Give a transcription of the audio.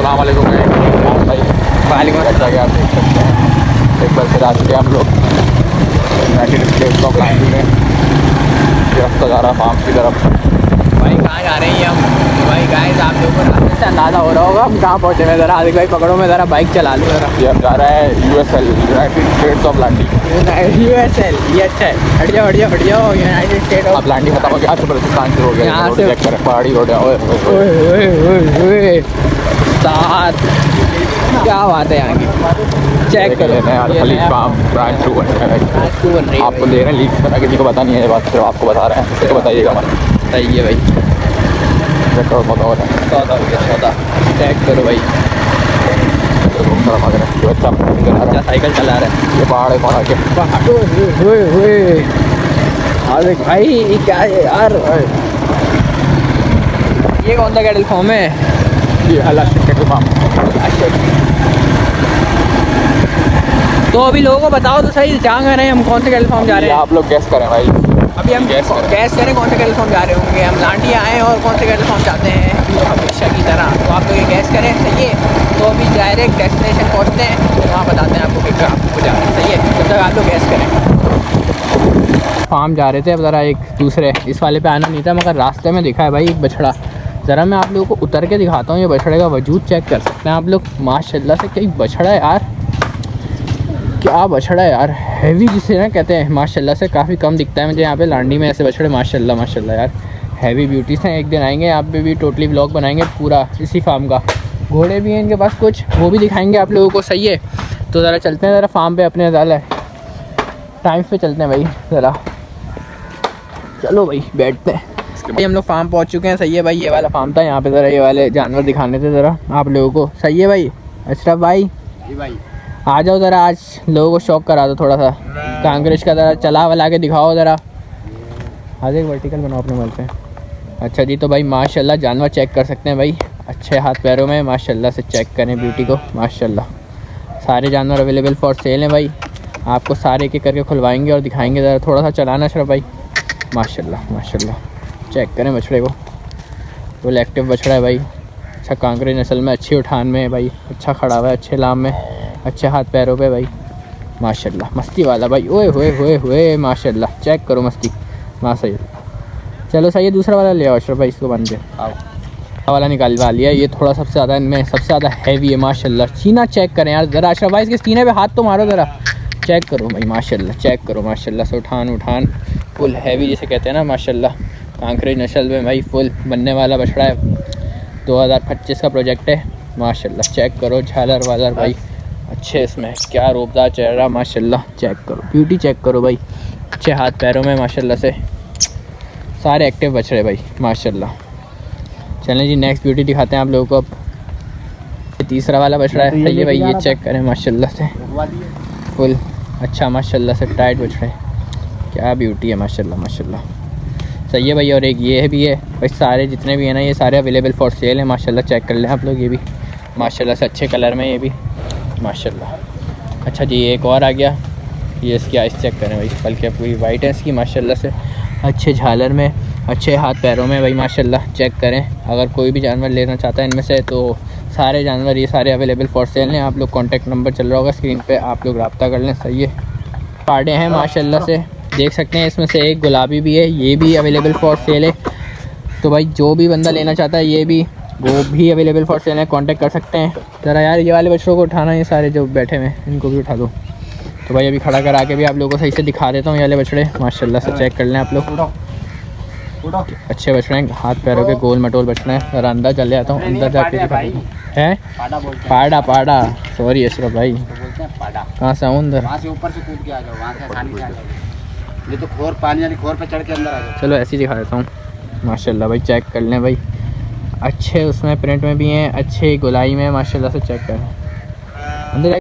अस्सलाम वालेकुम भाई। वालेकुम जैसा कि आप देख सकते हैं एक बार फिर आ चुके हम लोग यूनाइटेड स्टेट्स ऑफ लैंडी में। ये रास्ता जा रहा फार्म की तरफ। भाई कहाँ जा रहे हैं हम? तो भाई गाइस आप लोगों को रास्ते से अंदाज़ा हो रहा होगा हम कहाँ पहुँचे हैं। ज़रा आदिक भाई पकड़ो, मैं ज़रा बाइक चला लूँ ज़रा। ये अब जा रहा है USL यूनाइटेड स्टेट्स ऑफ लैंडी। USL ये अच्छा है। हट जाओ यूनाइटेड स्टेट अब लैंडी खत्म हो गया तो बलूचिस्तान शुरू हो गया। यहाँ रोड से चेक करें, पहाड़ी रोड है। ओए साथ क्या बात है यहाँ की। चेक करो खलीज फार्म ब्रांच 2 बन रही है। आपको दे रहे हैं लीक, पता किसी को पता नहीं है ये बात, सिर्फ आपको बता रहे हैं। किसी को बताइएगा मत। सही है भाई। चेक करो, पता हो रहा है। सौदा चेक करो भाई। अच्छा साइकिल चला रहा है। ये पहाड़ है, पहाड़ के अरे भाई ये क्या है यार? ये कौन सा कैटल फॉर्म है? ये अलास्टिक कैटल फार्म। तो अभी लोगों को बताओ तो सही, जहाँ गए रहे हैं हम, कौन से कैटल फॉर्म जा रहे हैं? आप लोग गैस करें भाई। अभी हम गैस करें कौन से कैटल फॉर्म जा रहे होंगे। हम लांडी आए और कौन से कैटल फॉर्म जाते हैं हमेशा की तरह। तो आप लोग ये गैस करें, सही है। तो अभी डायरेक्ट डेस्टिनेशन पहुँचते हैं तो वहाँ बताते हैं आपको कि कहाँ आपको जा रहे हैं, सही है। तब तक आप लोग गैस करें। फार्म जा रहे थे, अब ज़रा एक दूसरे इस वाले पे आना नहीं था, मगर रास्ते में दिखा है भाई एक बछड़ा। ज़रा मैं आप लोगों को उतर के दिखाता हूँ। ये बछड़े का वजूद चेक कर सकते हैं आप लोग। माशाल्लाह से क्या बछड़ा है यार, क्या बछड़ा है यार। हैवी जिसे ना कहते हैं, माशाल्लाह से काफ़ी कम दिखता है मुझे यहाँ पे लांडी में ऐसे बछड़े। माशाल्लाह यार हैवी ब्यूटीज़ हैं। एक दिन आएंगे यहाँ पे भी, टोटली व्लॉग बनाएंगे पूरा इसी फार्म का। घोड़े भी हैं इनके पास कुछ, वो भी दिखाएंगे आप लोगों को, सही है। तो ज़रा चलते हैं ज़रा फार्म पे अपने, ज़्यादा टाइम पे चलते हैं भाई। ज़रा चलो भाई बैठते हैं। भाई हम लोग फार्म पहुँच चुके हैं, सही है भाई। ये वाला फार्म था, यहाँ पे ज़रा ये वाले जानवर दिखाने थे ज़रा आप लोगों को, सही है भाई। अशरफ भाई जी भाई आ जाओ ज़रा, आज लोगों को शौक करा दो थोड़ा सा। कांग्रेस का ज़रा चला वला के दिखाओ ज़रा। आज एक वर्टिकल बनाओ अपने मोबाइल पे। अच्छा जी, तो भाई माशाल्लाह जानवर चेक कर सकते हैं भाई, अच्छे हाथ पैरों में माशाल्लाह से। चेक करें ब्यूटी को, माशाल्लाह सारे जानवर अवेलेबल फॉर सेल हैं भाई। आपको सारे एक एक करके खुलवाएंगे और दिखाएंगे। ज़रा थोड़ा सा चलाना अशरफ भाई। माशाल्लाह चेक करें बछड़े को, फुल एक्टिव बछड़ा है भाई। अच्छा कांकरेज नस्ल में, अच्छी उठान में है भाई, अच्छा खड़ा हुआ है, अच्छे लाम में, अच्छे हाथ पैरों पे भाई। माशाल्लाह मस्ती वाला भाई। ओए होए माशाल्लाह चेक करो मस्ती माशाल्लाह। चलो सही है, दूसरा वाला ले आओ अशरफ भाई, इसको बन के वाला निकालवा लिया। ये थोड़ा सबसे ज़्यादा इनमें सबसे ज़्यादा हैवी है माशाल्लाह। सीना चेक करें यार ज़रा अशरफ भाई, इसके सीने पे हाथ तो मारो ज़रा, चेक करो भाई माशाल्लाह। चेक करो माशाल्लाह से, उठान फुल हैवी जिसे कहते हैं ना माशाल्लाह। कांकरेज नस्ल में भाई फुल बनने वाला बछड़ा है। 2025 का प्रोजेक्ट है माशाल्लाह। चेक करो झालर वालर भाई अच्छे, इसमें क्या रूपदार चेहरा माशाल्लाह। चेक करो ब्यूटी, चेक करो भाई, अच्छे हाथ पैरों में माशाल्लाह से, सारे एक्टिव बछड़े भाई माशाल्लाह। चलें जी नेक्स्ट ब्यूटी दिखाते हैं आप लोगों को। अब तीसरा वाला बछड़ा है, सही है भाई। ये चेक करें माशाल्लाह से, फुल अच्छा माशाल्लाह से टाइट बछड़े, क्या ब्यूटी है माशाल्लाह। सही है भाई। और एक ये भी है भाई, सारे जितने भी हैं ना ये सारे अवेलेबल फॉर सेल हैं माशाल्लाह। चेक कर लें आप लोग, ये भी माशाल्लाह से अच्छे कलर में, ये भी माशाल्लाह। अच्छा जी एक और आ गया, ये इसकी आइस चेक करें भाई, बल्कि पूरी वाइट है इसकी माशाल्लाह से, अच्छे झालर में, अच्छे हाथ पैरों में भाई माशाल्लाह। चेक करें, अगर कोई भी जानवर लेना चाहता है इनमें से तो सारे जानवर ये सारे अवेलेबल फॉर सेल हैं। आप लोग कॉन्टैक्ट नंबर चल रहा होगा स्क्रीन पे, आप लोग रब्ता कर लें, सही है। पाड़े हैं माशाल्लाह से, देख सकते हैं। इसमें से एक गुलाबी भी है, ये भी अवेलेबल फॉर सेल है। तो भाई जो भी बंदा लेना चाहता है ये भी, वो भी अवेलेबल फॉर सेल है, कांटेक्ट कर सकते हैं। ज़रा यार ये वाले बच्चों को उठाना, ये सारे जो बैठे हुए हैं इनको भी उठा दो। तो भाई अभी खड़ा करा के भी आप लोगों को सही से दिखा देता हूँ। ये वाले बछड़े माशाल्लाह से चेक कर लें आप लोग, अच्छे बछड़े हैं, हाथ पैरों के गोल मटोल बछड़े हैं। ज़रा अंदर चले जाता हूँ, अंदर जाके है पाड़ा सॉरी अशरफ भाई, कहाँ से आऊँ अंदर? ऊपर से कूद के आ जाओ, वहाँ से आसानी से आ जाओ। ये तो खोर पानी वाली खोर पे चढ़ के अंदर आ जाओ। चलो ऐसे ही दिखा देता हूँ माशाल्लाह भाई। चेक कर लें भाई, अच्छे उसमें प्रिंट में भी हैं, अच्छे गुलाई में माशाल्लाह से। चेक करें अंदर